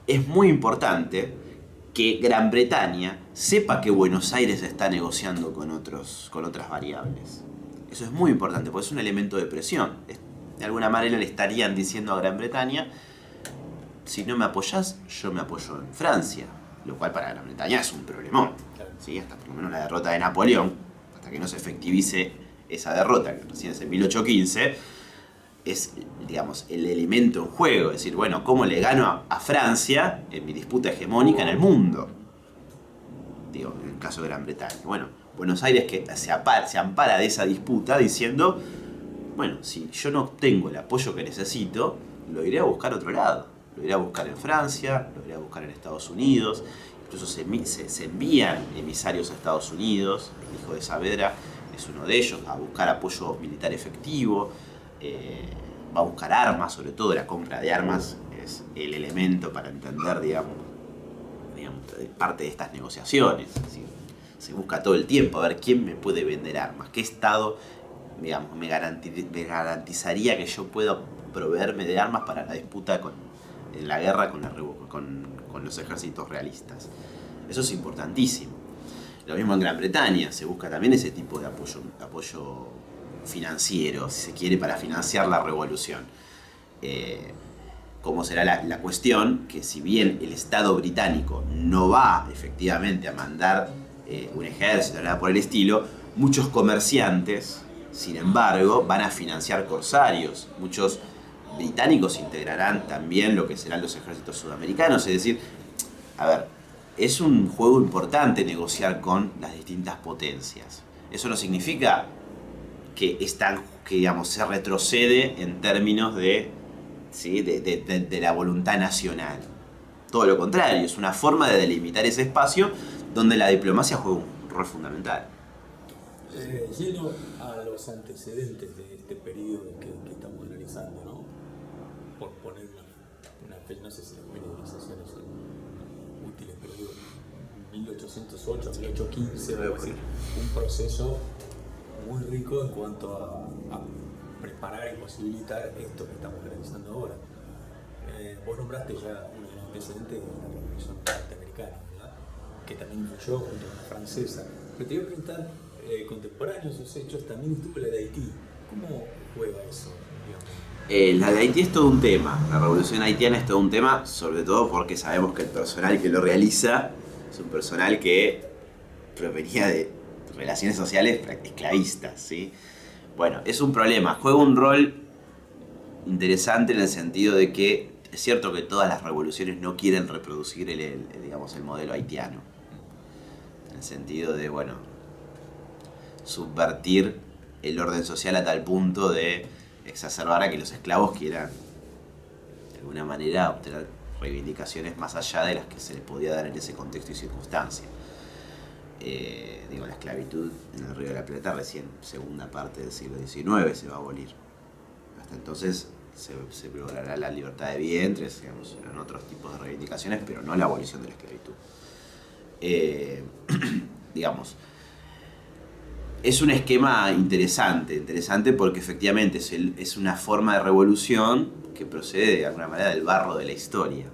es muy importante que Gran Bretaña sepa que Buenos Aires está negociando con otras variables. Eso es muy importante, porque es un elemento de presión. De alguna manera le estarían diciendo a Gran Bretaña, si no me apoyás, yo me apoyo en Francia. Lo cual para Gran Bretaña es un problemón. ¿Sí? Hasta por lo menos la derrota de Napoleón, hasta que no se efectivice esa derrota, que recién es en 1815, es, digamos, el elemento en juego. Es decir, bueno, ¿cómo le gano a Francia en mi disputa hegemónica en el mundo? Digo, en el caso de Gran Bretaña. Bueno, Buenos Aires que se ampara de esa disputa diciendo, bueno, si yo no obtengo el apoyo que necesito, lo iré a buscar a otro lado. Lo iré a buscar en Francia, lo iré a buscar en Estados Unidos. Incluso se envían emisarios a Estados Unidos. El hijo de Saavedra es uno de ellos, a buscar apoyo militar efectivo. Va a buscar armas, sobre todo la compra de armas es el elemento para entender, digamos, parte de estas negociaciones. Es decir, se busca todo el tiempo a ver quién me puede vender armas, qué Estado, digamos, me garantizaría que yo pueda proveerme de armas para la disputa en la guerra con los ejércitos realistas. Eso es importantísimo. Lo mismo en Gran Bretaña, se busca también ese tipo de apoyo financiero, si se quiere, para financiar la revolución. ¿Cómo será la cuestión? Que si bien el Estado británico no va efectivamente a mandar un ejército, nada por el estilo, muchos comerciantes, sin embargo, van a financiar corsarios. Muchos británicos integrarán también lo que serán los ejércitos sudamericanos. Es decir, a ver, es un juego importante negociar con las distintas potencias. Eso no significa que digamos, se retrocede en términos de la voluntad nacional. Todo lo contrario, es una forma de delimitar ese espacio donde la diplomacia juega un rol fundamental. Yendo a los antecedentes de este periodo que estamos analizando, ¿no? Por poner una fecha, no sé si las periodizaciones son útiles, pero digo, 1808, 1815, un proceso muy rico en cuanto a preparar y posibilitar esto que estamos realizando ahora. Vos nombraste ya uno de los antecedentes de la Revolución Norteamericana, ¿verdad? Que también influyó junto con la francesa. Pero te iba a preguntar, contemporáneos a esos hechos, también estuvo la de Haití. ¿Cómo juega eso, digamos? La de Haití es todo un tema. La revolución haitiana es todo un tema, sobre todo porque sabemos que el personal que lo realiza es un personal que provenía de relaciones sociales esclavistas, ¿sí? Bueno, es un problema. Juega un rol interesante en el sentido de que es cierto que todas las revoluciones no quieren reproducir digamos, el modelo haitiano. En el sentido de, bueno, subvertir el orden social a tal punto de exacerbar a que los esclavos quieran, de alguna manera, obtener reivindicaciones más allá de las que se les podía dar en ese contexto y circunstancia. La esclavitud en el Río de la Plata recién segunda parte del siglo XIX se va a abolir. Hasta entonces se logrará la libertad de vientres, digamos, en otros tipos de reivindicaciones, pero no la abolición de la esclavitud. Digamos, es un esquema interesante porque efectivamente es una forma de revolución que procede de alguna manera del barro de la historia.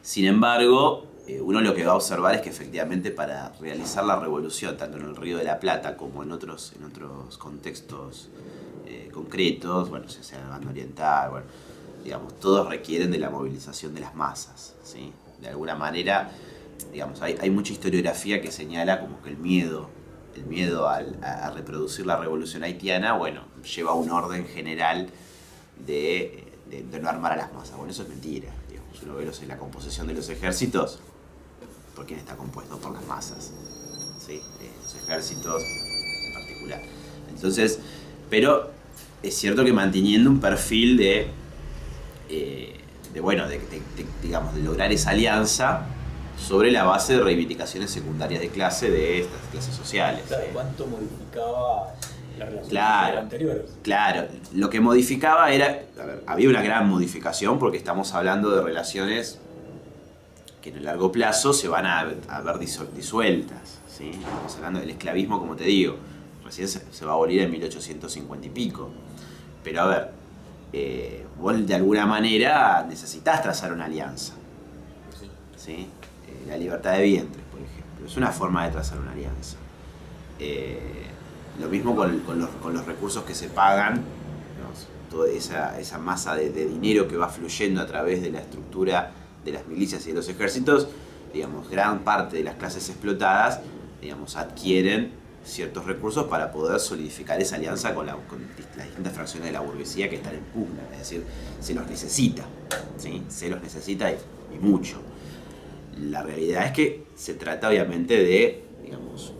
Sin embargo, uno lo que va a observar es que efectivamente para realizar la revolución, tanto en el Río de la Plata como en otros contextos concretos, bueno, ya sea en la banda oriental, bueno, digamos, todos requieren de la movilización de las masas, ¿sí? De alguna manera, digamos, hay mucha historiografía que señala como que el miedo a reproducir la revolución haitiana, bueno, lleva a un orden general de no armar a las masas. Bueno, eso es mentira. Digamos, uno ve la composición de los ejércitos, ¿por quién está compuesto? Por las masas, ¿sí? Los ejércitos en particular. Entonces, pero es cierto que manteniendo un perfil digamos, de lograr esa alianza sobre la base de reivindicaciones secundarias de clase de estas clases sociales. Claro, ¿cuánto modificaba la relación anterior? Claro, lo que modificaba era, había una gran modificación porque estamos hablando de relaciones que en el largo plazo se van a ver disueltas, ¿sí? Estamos hablando del esclavismo, como te digo, recién se va a abolir en 1850 y pico. Pero a ver, vos de alguna manera necesitás trazar una alianza. ¿sí? La libertad de vientres, por ejemplo. Es una forma de trazar una alianza. Lo mismo con los recursos que se pagan, digamos, toda esa masa de dinero que va fluyendo a través de la estructura de las milicias y de los ejércitos. Digamos, gran parte de las clases explotadas, digamos, adquieren ciertos recursos para poder solidificar esa alianza con las distintas fracciones de la burguesía que están en pugna. Es decir, se los necesita, ¿sí? Se los necesita y mucho. La realidad es que se trata obviamente de, digamos,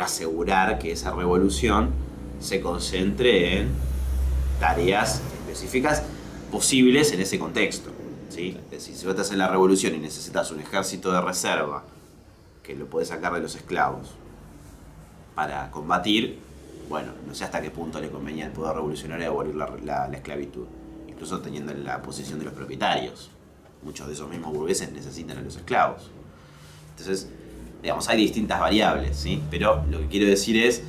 asegurar que esa revolución se concentre en tareas específicas posibles en ese contexto, ¿sí? Es decir, si vos estás en la revolución y necesitas un ejército de reserva que lo podés sacar de los esclavos para combatir, bueno, no sé hasta qué punto le convenía al poder revolucionario abolir la esclavitud, incluso teniendo la posición de los propietarios. Muchos de esos mismos burgueses necesitan a los esclavos. Entonces, digamos, hay distintas variables, ¿sí? Pero lo que quiero decir es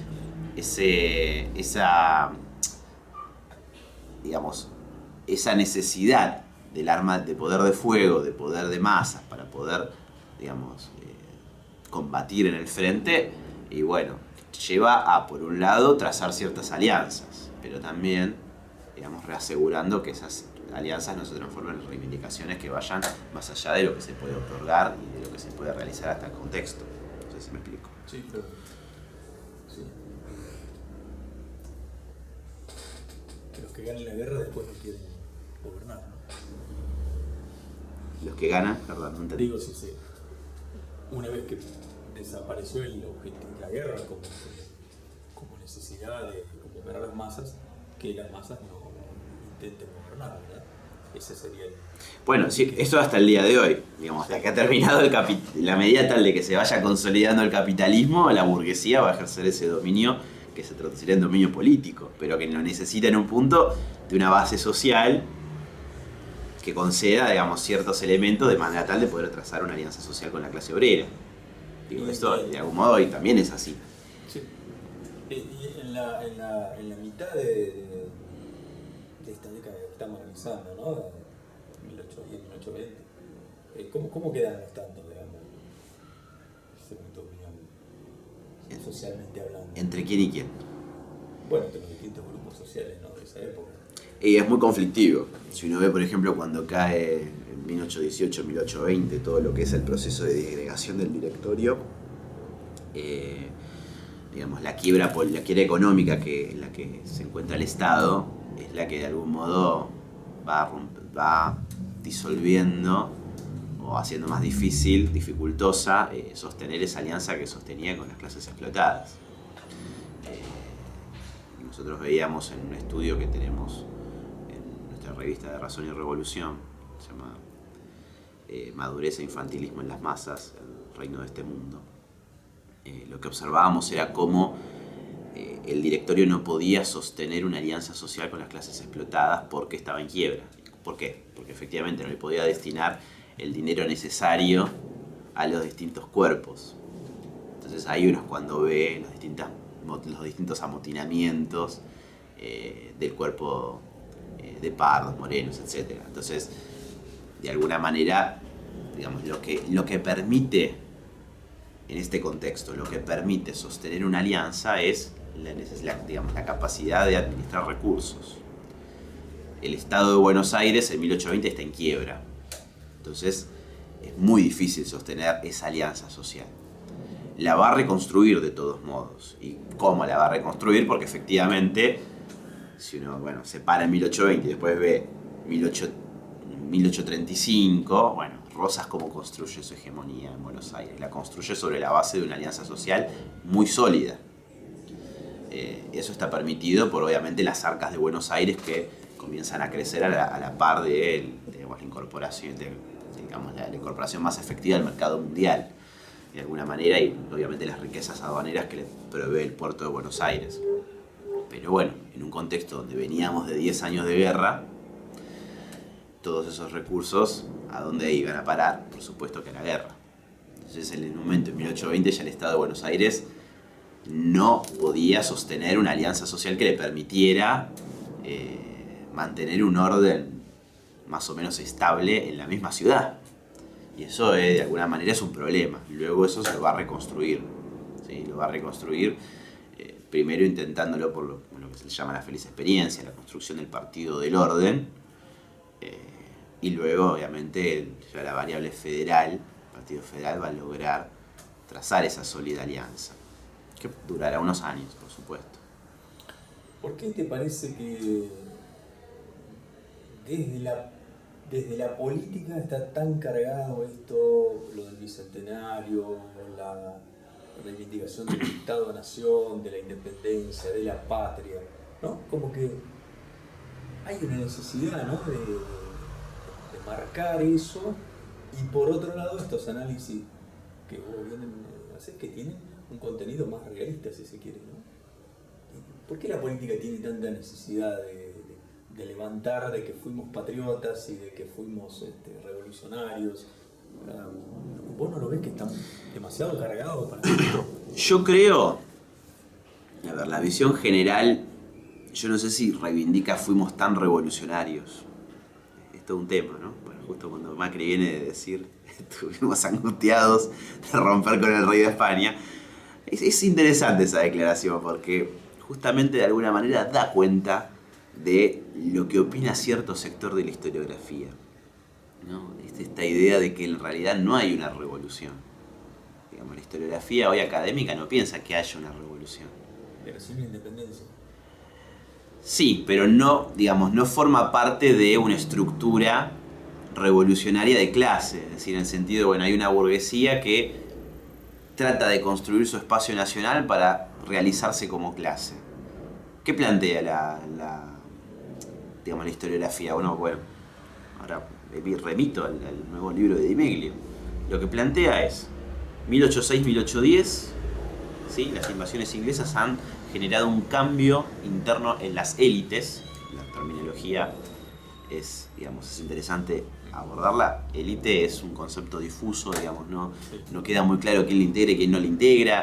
esa necesidad del arma de poder de fuego, de poder de masas, para poder, digamos, combatir en el frente, y bueno, lleva a, por un lado, trazar ciertas alianzas, pero también, digamos, reasegurando que esas alianzas no se transformen en reivindicaciones que vayan más allá de lo que se puede otorgar y de lo que se puede realizar hasta el contexto. No sé si me explico. Sí, claro. Sí. Que los que ganen la guerra después no quieren gobernar, ¿no? Los que ganan, perdón, no entendí. Digo, sí. Una vez que desapareció el objetivo de la guerra como necesidad de gobernar las masas, que las masas no intenten gobernar, ¿verdad? Ese sería el... Bueno, sí, esto hasta el día de hoy, digamos, hasta que ha terminado la medida tal de que se vaya consolidando el capitalismo, la burguesía va a ejercer ese dominio que se traduciría en dominio político, pero que lo necesita en un punto de una base social que conceda, digamos, ciertos elementos de manera tal de poder trazar una alianza social con la clase obrera. Digo, esto de algún modo hoy también es así. Sí. Y en la mitad de esta década que estamos analizando, ¿no? 1810, 1820. ¿Cómo quedan los tantos, digamos? Según tu opinión, socialmente hablando. ¿Entre quién y quién? Bueno, entre los distintos grupos sociales, ¿no? De esa época. Y es muy conflictivo. Si uno ve, por ejemplo, cuando cae en 1818, 1820, todo lo que es el proceso de disgregación del directorio, digamos, la quiebra económica en la que se encuentra el Estado es la que de algún modo va disolviendo o haciendo más dificultosa sostener esa alianza que sostenía con las clases explotadas. Nosotros veíamos en un estudio que tenemos en nuestra revista de Razón y Revolución, se llama Madurez e Infantilismo en las Masas, el reino de este mundo. Lo que observábamos era cómo el directorio no podía sostener una alianza social con las clases explotadas porque estaba en quiebra. ¿Por qué? Porque efectivamente no le podía destinar el dinero necesario a los distintos cuerpos. Entonces ahí uno es cuando ve los distintos amotinamientos del cuerpo de pardos, morenos, etc. Entonces, de alguna manera, digamos, lo que permite, en este contexto, lo que permite sostener una alianza es la capacidad de administrar recursos. El Estado de Buenos Aires en 1820 está en quiebra. Entonces, es muy difícil sostener esa alianza social. La va a reconstruir de todos modos. ¿Y cómo la va a reconstruir? Porque efectivamente, si uno se para en 1820 y después ve 1835, bueno, Rosas cómo construye su hegemonía en Buenos Aires. La construye sobre la base de una alianza social muy sólida. Eso está permitido por, obviamente, las arcas de Buenos Aires que comienzan a crecer a la par de la incorporación, la incorporación más efectiva del mercado mundial, de alguna manera, y obviamente las riquezas aduaneras que le provee el puerto de Buenos Aires. Pero bueno, en un contexto donde veníamos de 10 años de guerra, todos esos recursos, ¿a dónde iban a parar? Por supuesto que a la guerra. Entonces, en el momento, en 1820, ya el Estado de Buenos Aires no podía sostener una alianza social que le permitiera mantener un orden más o menos estable en la misma ciudad. Y eso de alguna manera es un problema. Luego eso se lo va a reconstruir. ¿Sí? Lo va a reconstruir primero intentándolo por lo que se llama la feliz experiencia, la construcción del partido del orden. Y luego, obviamente, ya la variable federal, el Partido Federal va a lograr trazar esa sólida alianza, que durará unos años, por supuesto. ¿Por qué te parece que desde la política está tan cargado esto, lo del bicentenario, la reivindicación del Estado-Nación, de la independencia, de la patria, ¿no? Como que hay una necesidad, ¿no? de marcar eso, y por otro lado estos análisis que vos vienen a hacer que tienen un contenido más realista, si se quiere, ¿no? ¿Por qué la política tiene tanta necesidad de levantar de que fuimos patriotas y de que fuimos revolucionarios? ¿Vos no lo ves que están demasiado cargados para esto? Yo creo, a ver, la visión general, yo no sé si reivindica fuimos tan revolucionarios. Es todo un tema, ¿no? Bueno, justo cuando Macri viene de decir estuvimos angustiados de romper con el rey de España. Es interesante esa declaración porque justamente de alguna manera da cuenta de lo que opina cierto sector de la historiografía, ¿no? Esta idea de que en realidad no hay una revolución. Digamos, la historiografía hoy académica no piensa que haya una revolución. Pero sí una independencia. Sí, pero no, digamos, no forma parte de una estructura revolucionaria de clase. Es decir, en el sentido de, bueno, hay una burguesía que trata de construir su espacio nacional para realizarse como clase. ¿Qué plantea la historiografía? Bueno, ahora remito al nuevo libro de Di Meglio. Lo que plantea es 1806-1810, ¿sí? Las invasiones inglesas han generado un cambio interno en las élites. La terminología es interesante abordarla. Élite es un concepto difuso, digamos, no queda muy claro quién le integra y quién no le integra.